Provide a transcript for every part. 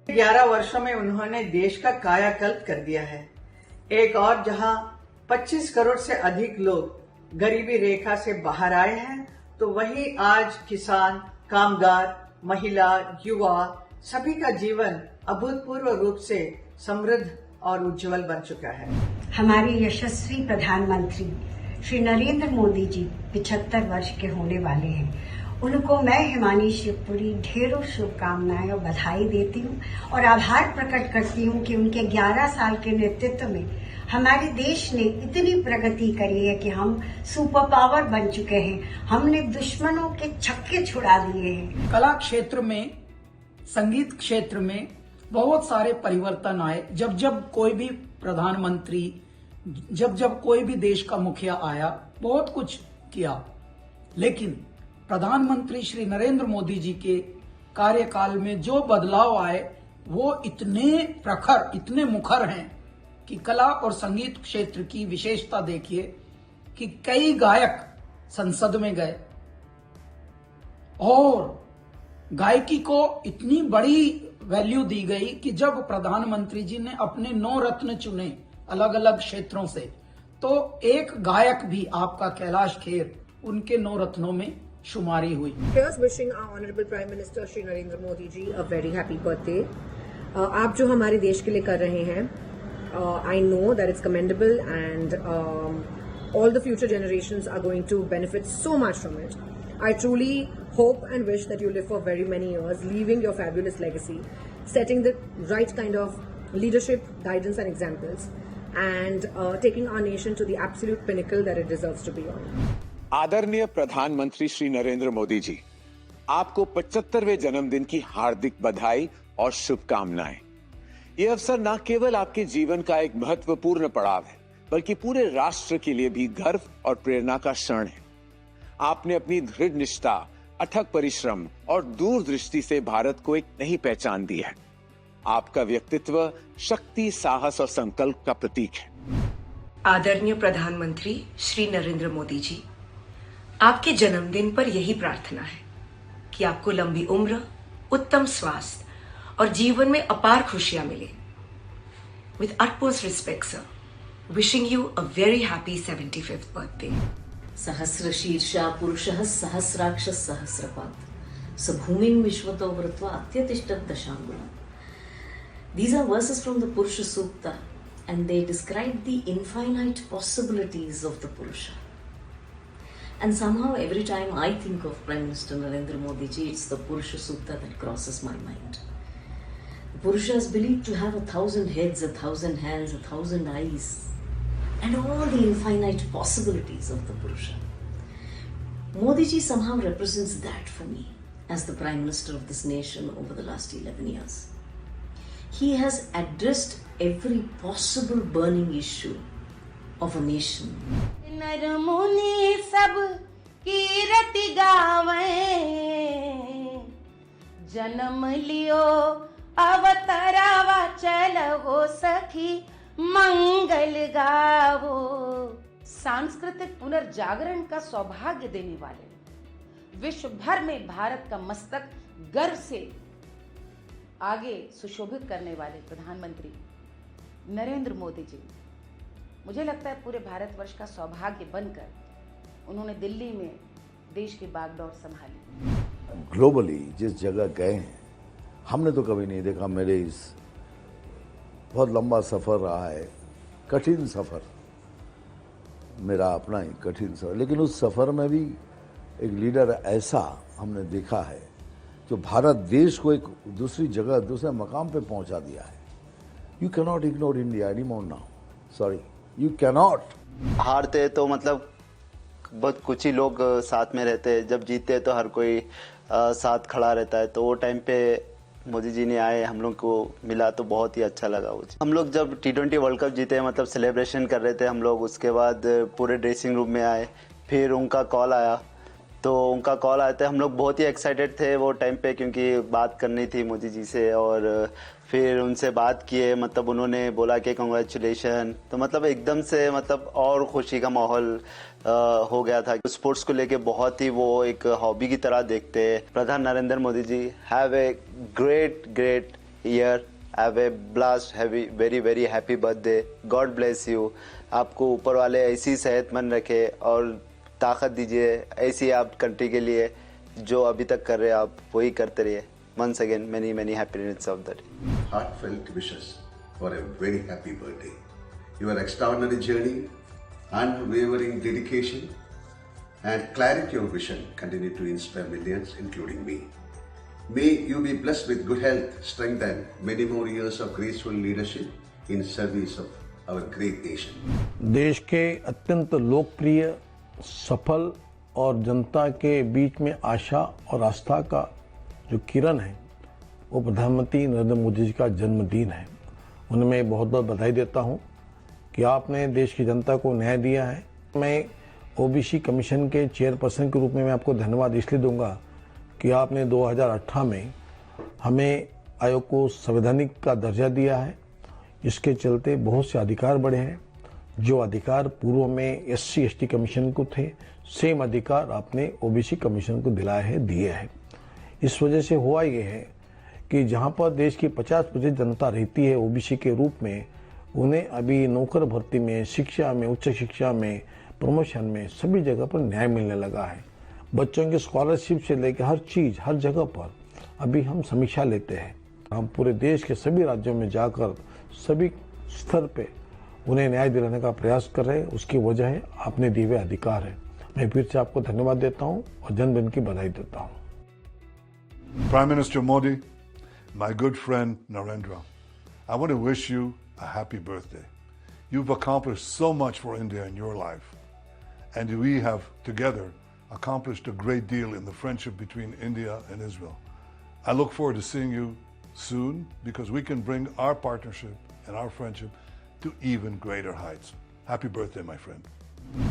11 वर्षों में उन्होंने देश का कायाकल्प कर दिया है। एक और जहां 25 करोड़ से अधिक लोग गरीबी रेखा से बाहर आए हैं, तो वहीं आज किसान, कामगार, महिला, युवा सभी का जीवन अभूतपूर्व रूप से समृद्ध और उज्जवल बन चुका है। हमारे यशस्वी प्रधानमंत्री श्री नरेंद्र मोदी जी 75 वर्ष के होने वाले हैं। उनको मैं हिमानी शिवपुरी ढेरों शुभकामनाएं और बधाई देती हूं और आभार प्रकट करती हूं कि उनके 11 साल के नेतृत्व में हमारे देश ने इतनी प्रगति करी है कि हम सुपर पावर बन चुके हैं। हमने दुश्मनों के छक्के छुड़ा दिए हैं। कला क्षेत्र में, संगीत क्षेत्र में बहुत सारे परिवर्तन आए। जब कोई भी प्रधानमंत्री, जब कोई भी देश का मुखिया आया, बहुत कुछ किया, लेकिन प्रधानमंत्री श्री नरेंद्र मोदी जी के कार्यकाल में जो बदलाव आए वो इतने प्रखर, इतने मुखर हैं कि कला और संगीत क्षेत्र की विशेषता देखिए कि कई गायक संसद में गए और गायकी को इतनी बड़ी वैल्यू दी गई कि जब प्रधानमंत्री जी ने अपने 9 रत्न चुने अलग अलग क्षेत्रों से, तो एक गायक भी आपका कैलाश खेर उनके 9 रत्नों में शुमारी हुई। Here's wishing our Honorable Prime Minister Shri Narendra Modi ji a very happy birthday. आप जो हमारे देश के लिए कर रहे हैं, I know that it's commendable and all the future generations are going to benefit so much from it. I truly hope and wish that you live for very many years, leaving your fabulous legacy, setting the right kind of leadership, guidance and examples, and taking our nation to the absolute pinnacle that it deserves to be on. आदरणीय प्रधानमंत्री श्री नरेंद्र मोदी जी, आपको 75वें जन्मदिन की हार्दिक बधाई और शुभकामनाएं। ये अवसर न केवल आपके जीवन का एक महत्वपूर्ण पड़ाव है, बल्कि पूरे राष्ट्र के लिए भी गर्व और प्रेरणा का क्षण है। आपने अपनी दृढ़ निष्ठा, अथक परिश्रम और दूरदृष्टि से भारत को एक नई पहचान दी है। आपका व्यक्तित्व शक्ति, साहस और संकल्प का प्रतीक है। आदरणीय प्रधानमंत्री श्री नरेंद्र मोदी जी, आपके जन्मदिन पर यही प्रार्थना है कि आपको लंबी उम्र, उत्तम स्वास्थ्य और जीवन में अपार खुशियां मिले। With utmost respect sir, wishing you a very happy 75th birthday. सहस्र शीर्षा पुरुषः सहस्राक्ष सहस्रपात् स भूमिं विश्वतो वृत्वा अत्यतिष्ठत् दशांगुलम्। These are verses from the Purusha Sukta and they describe the infinite possibilities of the Purusha. And somehow every time I think of Prime Minister Narendra Modi ji, it's the Purusha Sukta that crosses my mind. The Purusha is believed to have 1,000 heads, 1,000 hands, 1,000 eyes, and all the infinite possibilities of the Purusha. Modi ji somehow represents that for me as the Prime Minister of this nation over the last 11 years. He has addressed every possible burning issue of a nation. नर मुनि सब कीरति गावे, जन्म लियो अवतरावा चल हो सखी मंगल गावो। सांस्कृतिक पुनर्जागरण का सौभाग्य देने वाले, विश्व भर में भारत का मस्तक गर्व से आगे सुशोभित करने वाले प्रधानमंत्री नरेंद्र मोदी जी, मुझे लगता है पूरे भारतवर्ष का सौभाग्य बनकर उन्होंने दिल्ली में देश की बागडोर संभाली। ग्लोबली जिस जगह गए हैं, हमने तो कभी नहीं देखा। मेरे इस बहुत लंबा सफ़र रहा है, कठिन सफ़र, मेरा अपना ही कठिन सफ़र, लेकिन उस सफ़र में भी एक लीडर ऐसा हमने देखा है जो भारत देश को एक दूसरी जगह, दूसरे मकाम पे पहुंचा दिया है। You cannot ignore India any more now, sorry, you cannot. हारते तो मतलब बहुत कुछ ही लोग साथ में रहते हैं, जब जीतते तो हर कोई साथ खड़ा रहता है। तो वो टाइम पे मोदी जी ने आए, हम लोग को मिला तो बहुत ही अच्छा लगा। वो हम लोग जब T20 वर्ल्ड कप जीते, मतलब सेलिब्रेशन कर रहे थे हम लोग, उसके बाद पूरे ड्रेसिंग रूम में आए, फिर उनका कॉल आया, तो उनका कॉल आया था, हम लोग बहुत ही एक्साइटेड थे वो टाइम पे, क्योंकि बात करनी थी मोदी जी से। और फिर उनसे बात किए, मतलब उन्होंने बोला कि कांग्रेचुलेशन, तो मतलब एकदम से मतलब और खुशी का माहौल हो गया था। स्पोर्ट्स को लेके बहुत ही वो एक हॉबी की तरह देखते हैं। प्रधान Narendra Modi ji have a great year. Have a blast, very very happy birthday. God bless you. आपको ऊपर वाले ऐसी सेहतमंद रखे और ताकत दीजिए, ऐसी आप कंट्री के लिए जो अभी तक कर रहे हैं आप वही करते रहिए. Once again, many happiness of that. Heartfelt wishes for a very happy birthday. Your extraordinary journey, unwavering dedication, and clarity of vision continue to inspire millions, including me. May you be blessed with good health, strength, and many more years of graceful leadership in service of our great nation. देश के अत्यंत लोकप्रिय, सफल और जनता के बीच में आशा और आस्था का जो किरण है वो प्रधानमंत्री नरेंद्र मोदी जी का जन्मदिन है. उन्हें मैं बहुत बहुत बधाई देता हूं कि आपने देश की जनता को न्याय दिया है. मैं ओबीसी कमीशन के चेयरपर्सन के रूप में मैं आपको धन्यवाद इसलिए दूंगा कि आपने 2018 में हमें आयोग को संवैधानिक का दर्जा दिया है. इसके चलते बहुत से अधिकार बढ़े हैं. जो अधिकार पूर्व में SC/ST कमीशन को थे, सेम अधिकार आपने ओबीसी कमीशन को दिलाए हैं, दिए हैं. इस वजह से हुआ ये है कि जहां पर देश की 50% जनता रहती है ओबीसी के रूप में, उन्हें अभी नौकर भर्ती में, शिक्षा में, उच्च शिक्षा में, प्रमोशन में सभी जगह पर न्याय मिलने लगा है. बच्चों की स्कॉलरशिप से लेकर हर चीज, हर जगह पर अभी हम समीक्षा लेते हैं. हम पूरे देश के सभी राज्यों में जाकर सभी स्तर पे उन्हें न्याय दिलाने का प्रयास कर रहे हैं. उसकी वजह है आपने दिए हुए अधिकार है. मैं फिर से आपको धन्यवाद देता हूँ और जन्मदिन की बधाई देता हूँ. Prime Minister Modi, my good friend Narendra, I want to wish you a happy birthday. You've accomplished so much for India in your life, and we have together accomplished a great deal in the friendship between India and Israel. I look forward to seeing you soon because we can bring our partnership and our friendship to even greater heights. Happy birthday, my friend.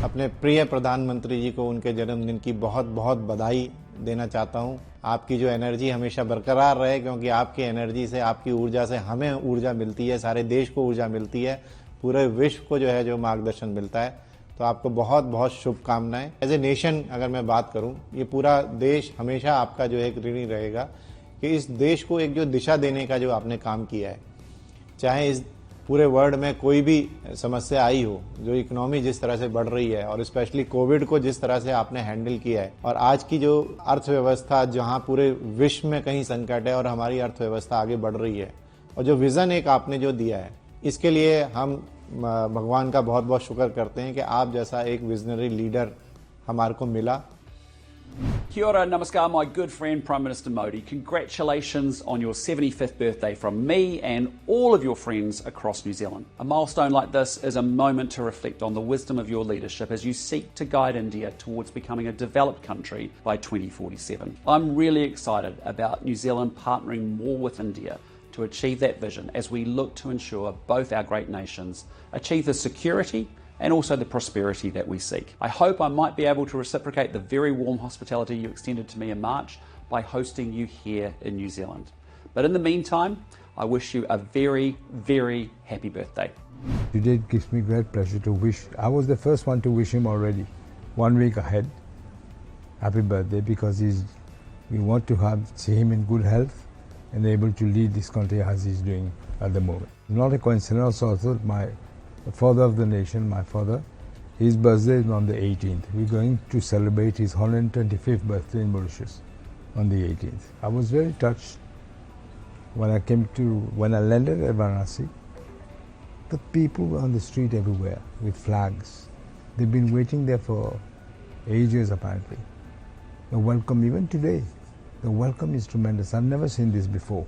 अपने प्रिय प्रधानमंत्री जी को उनके जन्मदिन की बहुत बहुत बधाई देना चाहता हूं. आपकी जो एनर्जी हमेशा बरकरार रहे, क्योंकि आपकी एनर्जी से, आपकी ऊर्जा से हमें ऊर्जा मिलती है, सारे देश को ऊर्जा मिलती है, पूरे विश्व को जो है जो मार्गदर्शन मिलता है. तो आपको बहुत बहुत शुभकामनाएं. एज ए नेशन अगर मैं बात करूं, ये पूरा देश हमेशा आपका जो है ऋणी रहेगा कि इस देश को एक जो दिशा देने का जो आपने काम किया है, चाहे इस पूरे वर्ल्ड में कोई भी समस्या आई हो, जो इकोनॉमी जिस तरह से बढ़ रही है और स्पेशली कोविड को जिस तरह से आपने हैंडल किया है, और आज की जो अर्थव्यवस्था जहां पूरे विश्व में कहीं संकट है और हमारी अर्थव्यवस्था आगे बढ़ रही है, और जो विजन एक आपने जो दिया है, इसके लिए हम भगवान का बहुत बहुत शुक्र करते हैं कि आप जैसा एक विजनरी लीडर हमारे को मिला. Kia ora, namaskar, my good friend Prime Minister Modi. Congratulations on your 75th birthday from me and all of your friends across New Zealand. A milestone like this is a moment to reflect on the wisdom of your leadership as you seek to guide India towards becoming a developed country by 2047. I'm really excited about New Zealand partnering more with India to achieve that vision as we look to ensure both our great nations achieve the security and also the prosperity that we seek. I hope I might be able to reciprocate the very warm hospitality you extended to me in March by hosting you here in New Zealand. But in the meantime, I wish you a very, very happy birthday. Today it gives me great pleasure to wish. I was the first one to wish him already, 1 week ahead. Happy birthday, because we want to see him in good health and able to lead this country as he's doing at the moment. Not a coincidence also, the father of the nation, my father, his birthday is on the 18th. We're going to celebrate his 125th birthday in Mauritius on the 18th. I was very touched when I landed at Varanasi. The people on the street everywhere with flags. They've been waiting there for ages apparently. The welcome, even today, the welcome is tremendous. I've never seen this before.